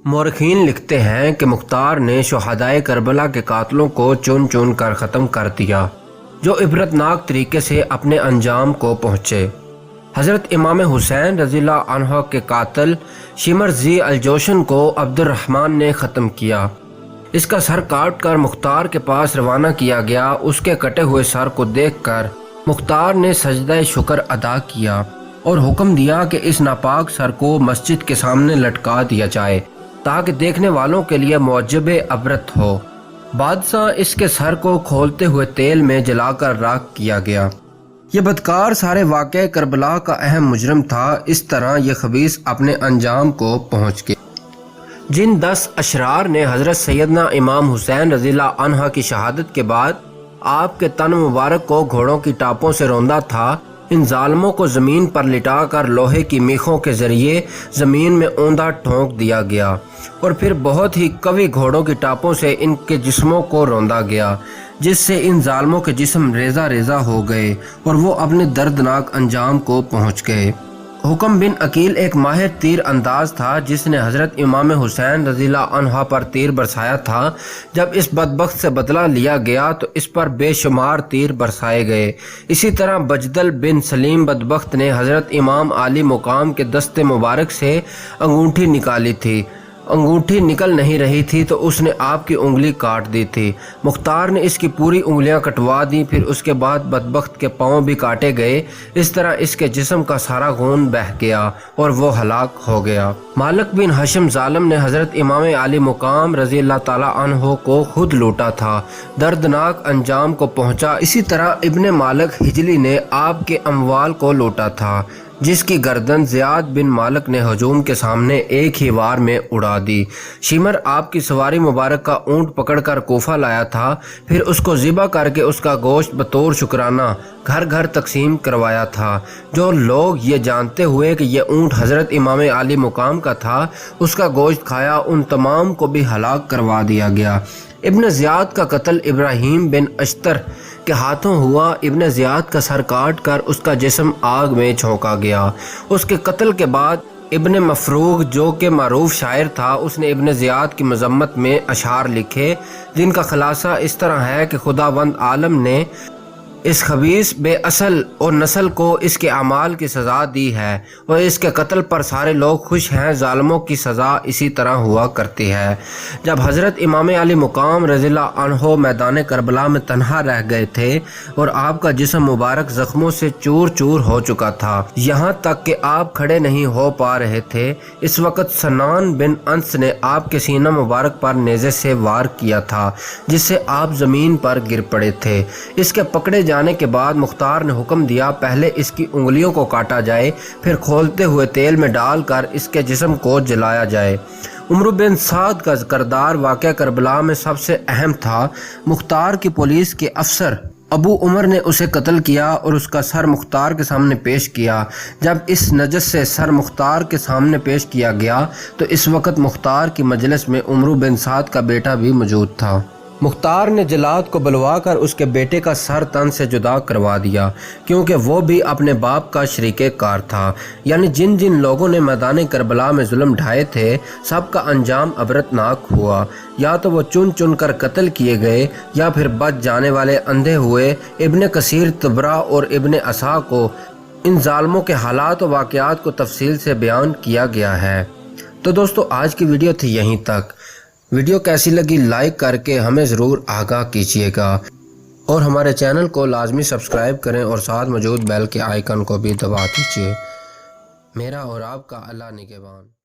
مورخین لکھتے ہیں کہ مختار نے شہدائے کربلا کے قاتلوں کو چن چن کر ختم کر دیا جو عبرتناک طریقے سے اپنے انجام کو پہنچے۔ حضرت امام حسین رضی اللہ عنہ کے قاتل شمر ذی الجوشن کو عبد الرحمن نے ختم کیا۔ اس کا سر کاٹ کر مختار کے پاس روانہ کیا گیا۔ اس کے کٹے ہوئے سر کو دیکھ کر مختار نے سجدہ شکر ادا کیا اور حکم دیا کہ اس ناپاک سر کو مسجد کے سامنے لٹکا دیا جائے تاکہ دیکھنے والوں کے لیے موجب عبرت ہو۔ بادشاہ اس کے سر کو کھولتے ہوئے تیل میں جلا کر راکھ کیا گیا۔ یہ بدکار سارے واقعہ کربلا کا اہم مجرم تھا۔ اس طرح یہ خبیث اپنے انجام کو پہنچ گئے۔ جن 10 اشرار نے حضرت سیدنا امام حسین رضی اللہ عنہ کی شہادت کے بعد آپ کے تن مبارک کو گھوڑوں کی ٹاپوں سے روندا تھا، ان ظالموں کو زمین پر لٹا کر لوہے کی میخوں کے ذریعے زمین میں اوندا ٹھونک دیا گیا اور پھر بہت ہی قوی گھوڑوں کی ٹاپوں سے ان کے جسموں کو روندا گیا، جس سے ان ظالموں کے جسم ریزہ ریزہ ہو گئے اور وہ اپنے دردناک انجام کو پہنچ گئے۔ حکم بن عقیل ایک ماہر تیر انداز تھا جس نے حضرت امام حسین رضی اللہ عنہ پر تیر برسایا تھا۔ جب اس بدبخت سے بدلہ لیا گیا تو اس پر بے شمار تیر برسائے گئے۔ اسی طرح بجدل بن سلیم بدبخت نے حضرت امام عالی مقام کے دست مبارک سے انگوٹھی نکالی تھی۔ انگوٹھی نکل نہیں رہی تھی تو اس نے آپ کی انگلی کاٹ دی تھی۔ مختار نے اس کی پوری انگلیاں کٹوا دی، پھر اس کے بعد بدبخت کے پاؤں بھی کاٹے گئے۔ اس طرح اس کے جسم کا سارا خون بہہ گیا اور وہ ہلاک ہو گیا۔ مالک بن ہشم ظالم نے حضرت امام عالی مقام رضی اللہ تعالیٰ عنہ کو خود لوٹا تھا، دردناک انجام کو پہنچا۔ اسی طرح ابن مالک ہجلی نے آپ کے اموال کو لوٹا تھا، جس کی گردن زیاد بن مالک نے ہجوم کے سامنے ایک ہی وار میں اڑا دی۔ شمر آپ کی سواری مبارک کا اونٹ پکڑ کر کوفہ لایا تھا، پھر اس کو ذبح کر کے اس کا گوشت بطور شکرانہ گھر گھر تقسیم کروایا تھا۔ جو لوگ یہ جانتے ہوئے کہ یہ اونٹ حضرت امام عالی مقام کا تھا اس کا گوشت کھایا، ان تمام کو بھی ہلاک کروا دیا گیا۔ ابن زیاد کا قتل ابراہیم بن اشتر کے ہاتھوں ہوا۔ ابن زیاد کا سر کاٹ کر اس کا جسم آگ میں جھونکا گیا۔ اس کے قتل کے بعد ابن مفروغ جو کہ معروف شاعر تھا، اس نے ابن زیاد کی مذمت میں اشعار لکھے جن کا خلاصہ اس طرح ہے کہ خداوند عالم نے اس خبیث بے اصل اور نسل کو اس کے اعمال کی سزا دی ہے اور اس کے قتل پر سارے لوگ خوش ہیں۔ ظالموں کی سزا اسی طرح ہوا کرتی ہے۔ جب حضرت امام علی مقام رضی اللہ عنہ میدان کربلا میں تنہا رہ گئے تھے اور آپ کا جسم مبارک زخموں سے چور چور ہو چکا تھا، یہاں تک کہ آپ کھڑے نہیں ہو پا رہے تھے، اس وقت سنان بن انس نے آپ کے سینہ مبارک پر نیزے سے وار کیا تھا جس سے آپ زمین پر گر پڑے تھے۔ اس کے پکڑے جانے کے بعد مختار نے حکم دیا پہلے اس کی انگلیوں کو کاٹا جائے، پھر کھولتے ہوئے تیل میں ڈال کر اس کے جسم کو جلایا جائے۔ عمرو بن سعد کا کردار واقعہ کربلا میں سب سے اہم تھا۔ مختار کی پولیس کے افسر ابو عمر نے اسے قتل کیا اور اس کا سر مختار کے سامنے پیش کیا۔ جب اس نجس سے سر مختار کے سامنے پیش کیا گیا تو اس وقت مختار کی مجلس میں عمرو بن سعد کا بیٹا بھی موجود تھا۔ مختار نے جلاد کو بلوا کر اس کے بیٹے کا سر تن سے جدا کروا دیا کیونکہ وہ بھی اپنے باپ کا شریک کار تھا۔ یعنی جن جن لوگوں نے میدان کربلا میں ظلم ڈھائے تھے سب کا انجام عبرتناک ہوا۔ یا تو وہ چن چن کر قتل کیے گئے یا پھر بچ جانے والے اندھے ہوئے۔ ابن کثیر طبرا اور ابن عصا کو ان ظالموں کے حالات و واقعات کو تفصیل سے بیان کیا گیا ہے۔ تو دوستو آج کی ویڈیو تھی یہیں تک۔ ویڈیو کیسی لگی لائک کر کے ہمیں ضرور آگاہ کیجیے گا اور ہمارے چینل کو لازمی سبسکرائب کریں اور ساتھ موجود بیل کے آئیکن کو بھی دبا دیجیے۔ میرا اور آپ کا اللہ نگہبان۔